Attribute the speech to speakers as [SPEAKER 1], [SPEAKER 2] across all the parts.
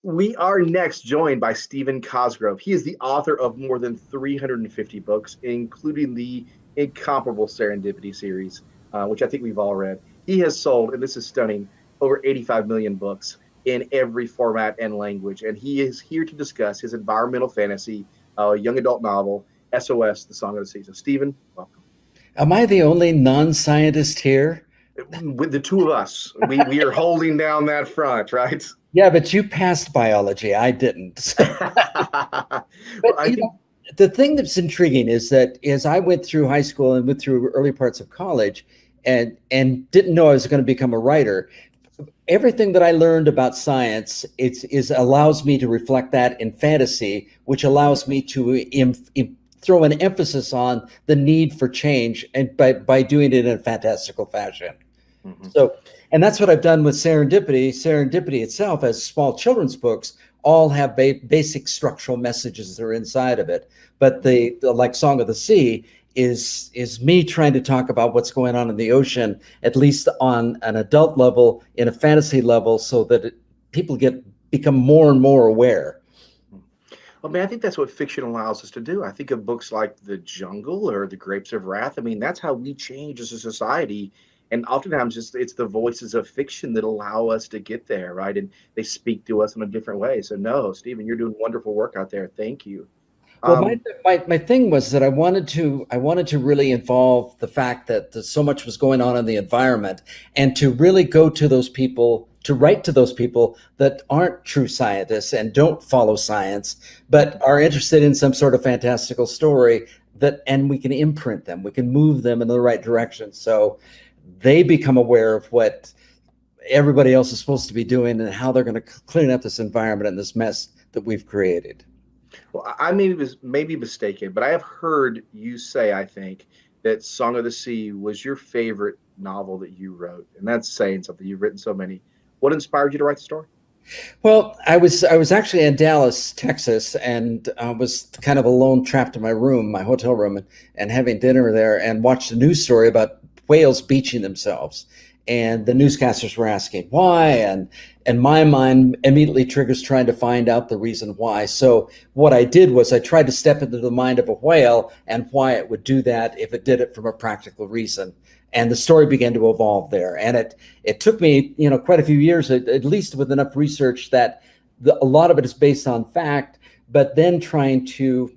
[SPEAKER 1] We are next joined by Stephen Cosgrove. He is the author of more than 350 books, including the incomparable Serendipity series, which I think we've all read. He has sold, and this is stunning, over 85 million books in every format and language. And he is here to discuss his environmental fantasy, young adult novel, SOS, The Song of the Sea. So, Stephen, welcome.
[SPEAKER 2] Am I the only non-scientist here?
[SPEAKER 1] With the two of us, we are holding down that front, right?
[SPEAKER 2] Yeah, but you passed biology. I didn't.
[SPEAKER 1] Well,
[SPEAKER 2] But
[SPEAKER 1] I think
[SPEAKER 2] the thing that's intriguing is that as I went through high school and went through early parts of college and didn't know I was going to become a writer, everything that I learned about science is allows me to reflect that in fantasy, which allows me to throw an emphasis on the need for change and by doing it in a fantastical fashion.
[SPEAKER 1] Mhm.
[SPEAKER 2] So, and that's what I've done with Serendipity. Serendipity itself, as small children's books, all have basic structural messages that are inside of it. But the like Song of the Sea is me trying to talk about what's going on in the ocean, at least on an adult level, in a fantasy level, so that people become more and more aware.
[SPEAKER 1] Well, man, I think that's what fiction allows us to do. I think of books like The Jungle or The Grapes of Wrath. I mean, that's how we change as a society. And oftentimes, it's the voices of fiction that allow us to get there, right? And they speak to us in a different way. So, no, Stephen, you're doing wonderful work out there. Thank you.
[SPEAKER 2] Well, my,
[SPEAKER 1] Um,
[SPEAKER 2] my thing was that I wanted to really involve the fact that so much was going on in the environment, and to really go to those people, to write to those people that aren't true scientists and don't follow science, but are interested in some sort of fantastical story that, and we can imprint them, we can move them in the right direction, so they become aware of what everybody else is supposed to be doing and how they're going to clean up this environment and this mess that we've created.
[SPEAKER 1] well, I maybe mistaken, but I have heard you say, I think, that Song of the Sea was your favorite novel that you wrote. And that's saying something. You've written so many. What inspired you to write the story?
[SPEAKER 2] Well, I was actually in Dallas, Texas, and I was kind of alone, trapped in my room, my hotel room, and having dinner there, and watched a news story about whales beaching themselves. And the newscasters were asking why, and my mind immediately triggers trying to find out the reason why. So what I did was I tried to step into the mind of a whale and why it would do that if it did it from a practical reason. And the story began to evolve there. And it took me, quite a few years, at least with enough research that a lot of it is based on fact, but then trying to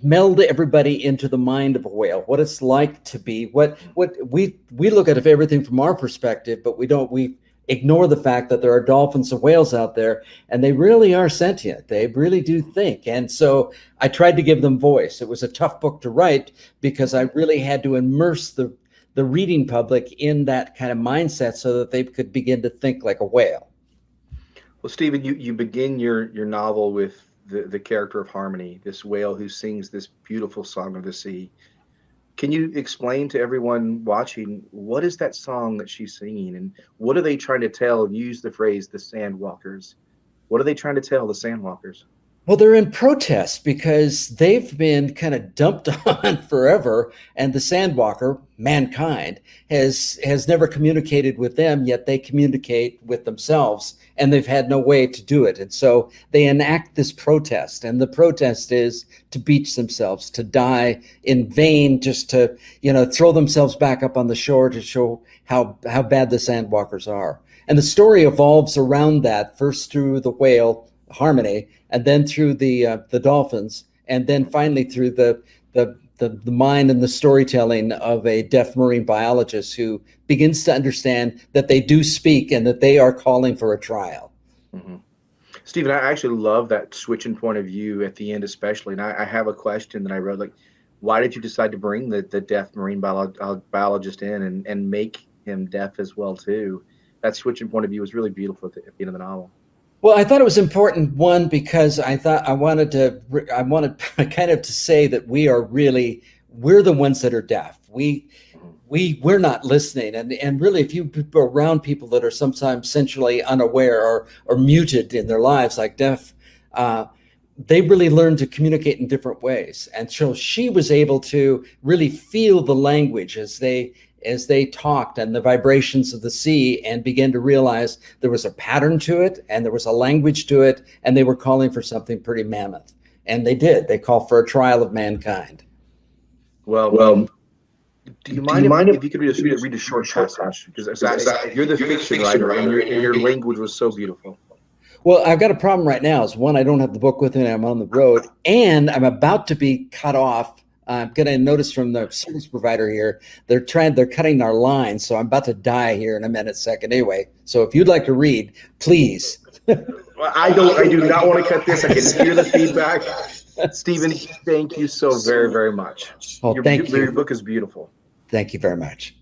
[SPEAKER 2] meld everybody into the mind of a whale, what it's like to be, what we look at everything from our perspective, but we ignore the fact that there are dolphins and whales out there, and they really are sentient, they really do think. And so I tried to give them voice. It was a tough book to write because I really had to immerse the reading public in that kind of mindset so that they could begin to think like a whale.
[SPEAKER 1] Well, Stephen, you begin your novel with the character of Harmony, this whale who sings this beautiful song of the sea. Can you explain to everyone watching what is that song that she's singing and what are they trying to tell? Use the phrase the sandwalkers. What are they trying to tell the sandwalkers?
[SPEAKER 2] Well, they're in protest because they've been kind of dumped on forever, and the Sandwalker, mankind, has never communicated with them, yet they communicate with themselves, and they've had no way to do it. And so they enact this protest, and the protest is to beach themselves, to die in vain, just to, throw themselves back up on the shore to show how bad the Sandwalkers are. And the story evolves around that, first through the whale Harmony, and then through the dolphins, and then finally through the mind and the storytelling of a deaf marine biologist who begins to understand that they do speak and that they are calling for a trial.
[SPEAKER 1] Mhm. Stephen, I actually love that switching point of view at the end, especially. And I have a question that I wrote, like, why did you decide to bring the deaf marine biologist in and make him deaf as well too? That switching point of view was really beautiful at the end of the novel.
[SPEAKER 2] Well, I thought it was important, one, because I wanted kind of to say that we're the ones that are deaf.
[SPEAKER 1] Mhm.
[SPEAKER 2] We're not listening, and really, if you are around people that are sometimes centrally unaware or muted in their lives, like deaf, uh, they really learn to communicate in different ways. And so she was able to really feel the language as they talked and the vibrations of the sea, and began to realize there was a pattern to it and there was a language to it, and they were calling for something pretty mammoth. And they did. They called for a trial of mankind.
[SPEAKER 1] Well, do you mind if you could read a short passage? Because you're the fiction writer, and your language was so beautiful.
[SPEAKER 2] Well, I've got a problem right now. Is one, I don't have the book with me. I'm on the road, and I'm about to be cut off. I'm going to notice from the service provider here, they're cutting our line, so I'm about to die here in a minute, second. Anyway, so if you'd like to read, please.
[SPEAKER 1] I do not want to cut this. I can hear the feedback. Stephen, thank you so very, very much.
[SPEAKER 2] Oh, thank you.
[SPEAKER 1] Your book is beautiful.
[SPEAKER 2] Thank you very much.